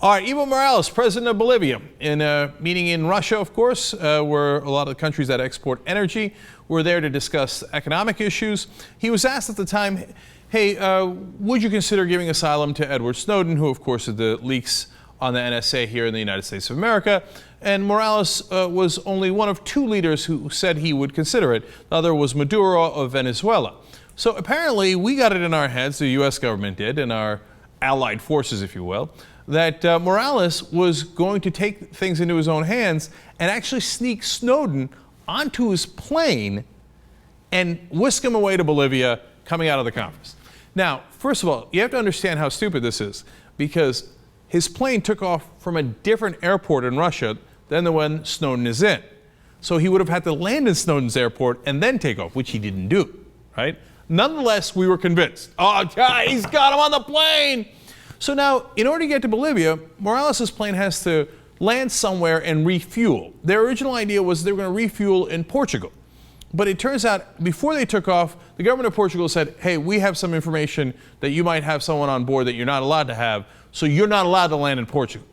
All right, Evo Morales, president of Bolivia, in a meeting in Russia, of course, where a lot of the countries that export energy were there to discuss economic issues. He was asked at the time, hey, would you consider giving asylum to Edward Snowden, who, of course, did the leaks on the NSA here in the United States of America? And Morales was only one of two leaders who said he would consider it. The other was Maduro of Venezuela. So apparently we got it in our heads, the U.S. government did, and our allied forces, if you will, that Morales was going to take things into his own hands and actually sneak Snowden onto his plane and whisk him away to Bolivia coming out of the conference. Now, first of all, you have to understand how stupid this is, because his plane took off from a different airport in Russia than the one Snowden is in. So he would have had to land in Snowden's airport and then take off, which he didn't do, right? Nonetheless, we were convinced. Oh, he's got him on the plane. So now, in order to get to Bolivia, Morales' plane has to land somewhere and refuel. Their original idea was they were going to refuel in Portugal. But it turns out, before they took off, the government of Portugal said, hey, we have some information that you might have someone on board that you're not allowed to have, so you're not allowed to land in Portugal.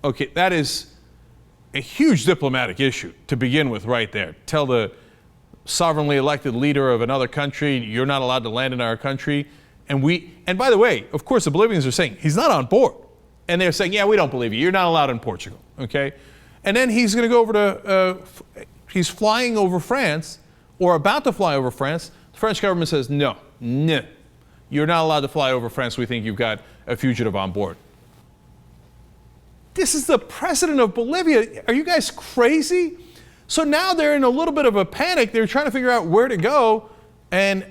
Okay, that is a huge diplomatic issue to begin with right there. Tell the sovereignly elected leader of another country, you're not allowed to land in our country. And by the way, of course, the Bolivians are saying, he's not on board. And they're saying, yeah, we don't believe you. You're not allowed in Portugal, okay? And then he's going to go over to, he's flying over France, or about to fly over France. The French government says, no, you're not allowed to fly over France. We think you've got a fugitive on board. This is the president of Bolivia. Are you guys crazy? So now they're in a little bit of a panic. They're trying to figure out where to go. And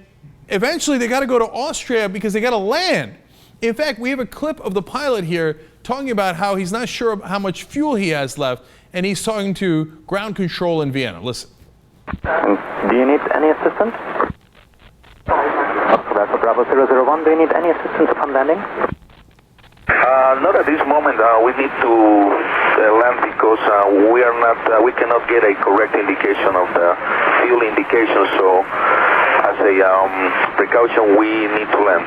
eventually they got to go to Austria because they got to land. In fact, we have a clip of the pilot here talking about how he's not sure how much fuel he has left, and he's talking to ground control in Vienna. Listen. Do you need any assistance? That's Bravo 001. Do you need any assistance upon landing? Not at this moment. We need to land because we cannot get a correct indication of the fuel indication. So, as a precaution, we need to land.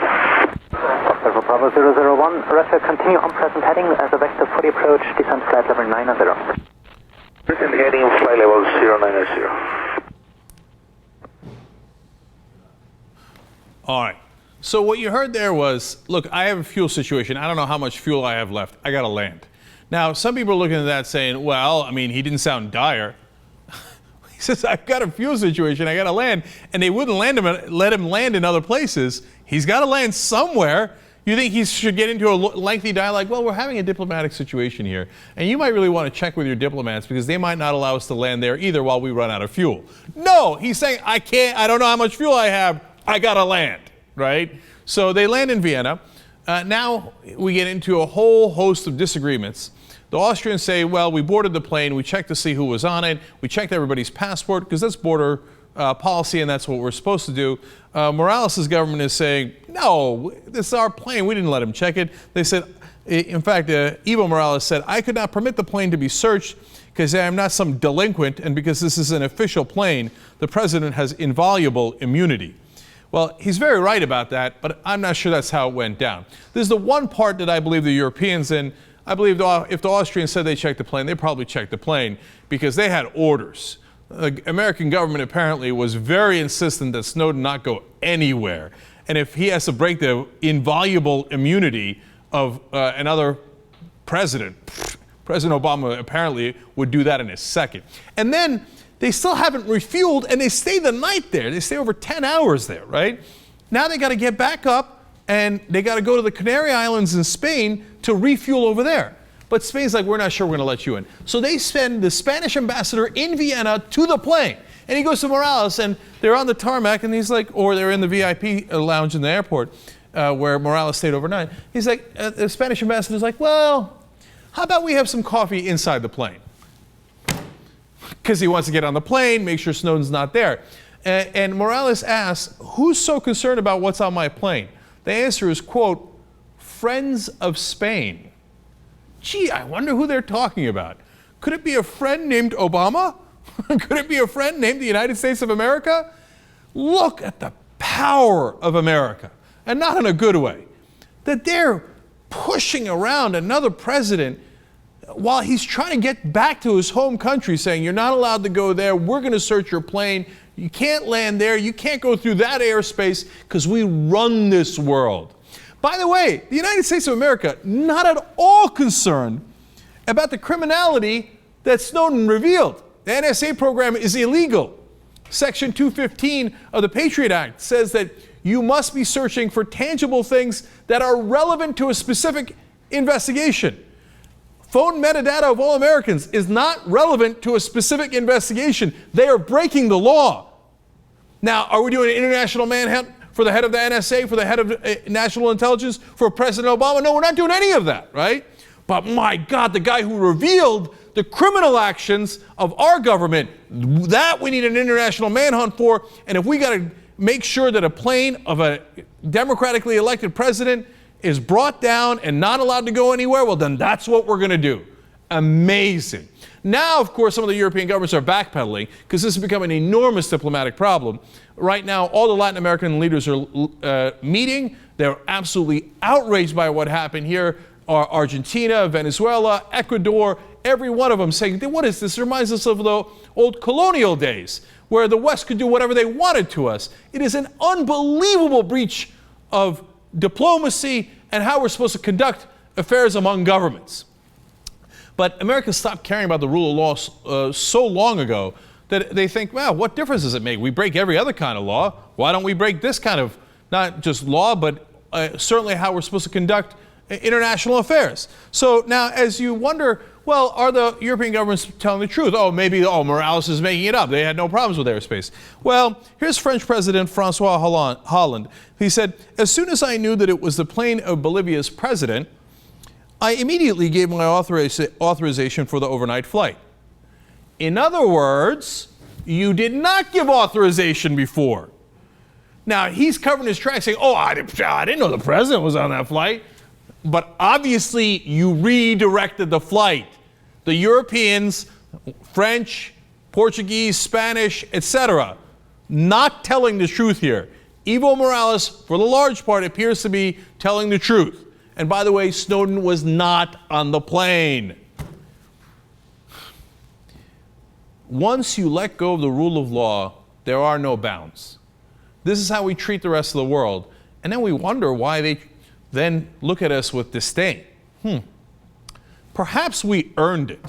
Observer Bravo 001, Russia, continue on present heading as a vector for the approach, descent flight level 90. Present heading, flight level 090. All right. So what you heard there was, look, I have a fuel situation. I don't know how much fuel I have left. I got to land. Now, some people are looking at that saying, well, I mean, he didn't sound dire. He says, I've got a fuel situation. I got to land. And they wouldn't let him land in other places. He's got to land somewhere. You think he should get into a lengthy dialogue? Well, we're having a diplomatic situation here. And you might really want to check with your diplomats because they might not allow us to land there either while we run out of fuel. No, he's saying, I don't know how much fuel I have. I got to land. Right? So they land in Vienna. Now we get into a whole host of disagreements. The Austrians say, well, we boarded the plane. We checked to see who was on it. We checked everybody's passport because that's border policy and that's what we're supposed to do. Morales' government is saying, no, this is our plane. We didn't let him check it. They said, in fact, Evo Morales said, I could not permit the plane to be searched because I am not some delinquent and because this is an official plane, the president has inviolable immunity. Well, he's very right about that, but I'm not sure that's how it went down. This is the one part that I believe the Europeans in. I believe if the Austrians said they checked the plane, they probably checked the plane because they had orders. The American government apparently was very insistent that Snowden not go anywhere. And if he has to break the inviolable immunity of another president, President Obama apparently would do that in a second. And then they still haven't refueled, and they stay the night there. They stay over 10 hours there, right? Now they got to get back up, and they got to go to the Canary Islands in Spain to refuel over there. But Spain's like, we're not sure we're going to let you in. So they send the Spanish ambassador in Vienna to the plane. And he goes to Morales, and they're on the tarmac, and he's like, or they're in the VIP lounge in the airport where Morales stayed overnight. He's like, the Spanish ambassador's like, well, how about we have some coffee inside the plane? Because he wants to get on the plane, make sure Snowden's not there. And Morales asks, who's so concerned about what's on my plane? The answer is, quote, friends of Spain. Gee, I wonder who they're talking about. Could it be a friend named Obama? Could it be a friend named the United States of America? Look at the power of America, and not in a good way. That they're pushing around another president while he's trying to get back to his home country, saying, you're not allowed to go there, we're going to search your plane, you can't land there, you can't go through that airspace because we run this world. By the way, the United States of America, not at all concerned about the criminality that Snowden revealed. The NSA program is illegal. Section 215 of the Patriot Act says that you must be searching for tangible things that are relevant to a specific investigation. Phone metadata of all Americans is not relevant to a specific investigation. They are breaking the law. Now, are we doing an international manhunt for the head of the NSA, for the head of national intelligence, for President Obama? No, we're not doing any of that, right? But my God, the guy who revealed the criminal actions of our government, that we need an international manhunt for. And if we got to make sure that a plane of a democratically elected president is brought down and not allowed to go anywhere, well, then that's what we're going to do. Amazing. Now, of course, some of the European governments are backpedaling because this has become an enormous diplomatic problem. Right now, all the Latin American leaders are meeting. They're absolutely outraged by what happened here. Argentina, Venezuela, Ecuador, every one of them saying, what is this? It reminds us of the old colonial days where the West could do whatever they wanted to us. It is an unbelievable breach of diplomacy and how we're supposed to conduct affairs among governments. But America stopped caring about the rule of law so long ago that they think, well, what difference does it make? We break every other kind of law. Why don't we break this kind of, not just law, but certainly how we're supposed to conduct international affairs? So now, as you wonder, well, are the European governments telling the truth? Oh, maybe, Morales is making it up. They had no problems with airspace. Well, here's French President Francois Hollande. He said, as soon as I knew that it was the plane of Bolivia's president, I immediately gave my authorization for the overnight flight. In other words, you did not give authorization before. Now, he's covering his tracks saying, I didn't know the president was on that flight. But obviously, you redirected the flight. The Europeans, French, Portuguese, Spanish, etc., not telling the truth here. Evo Morales, for the large part, appears to be telling the truth. And by the way, Snowden was not on the plane. Once you let go of the rule of law, there are no bounds. This is how we treat the rest of the world. And then we wonder why they then look at us with disdain. Perhaps we earned it.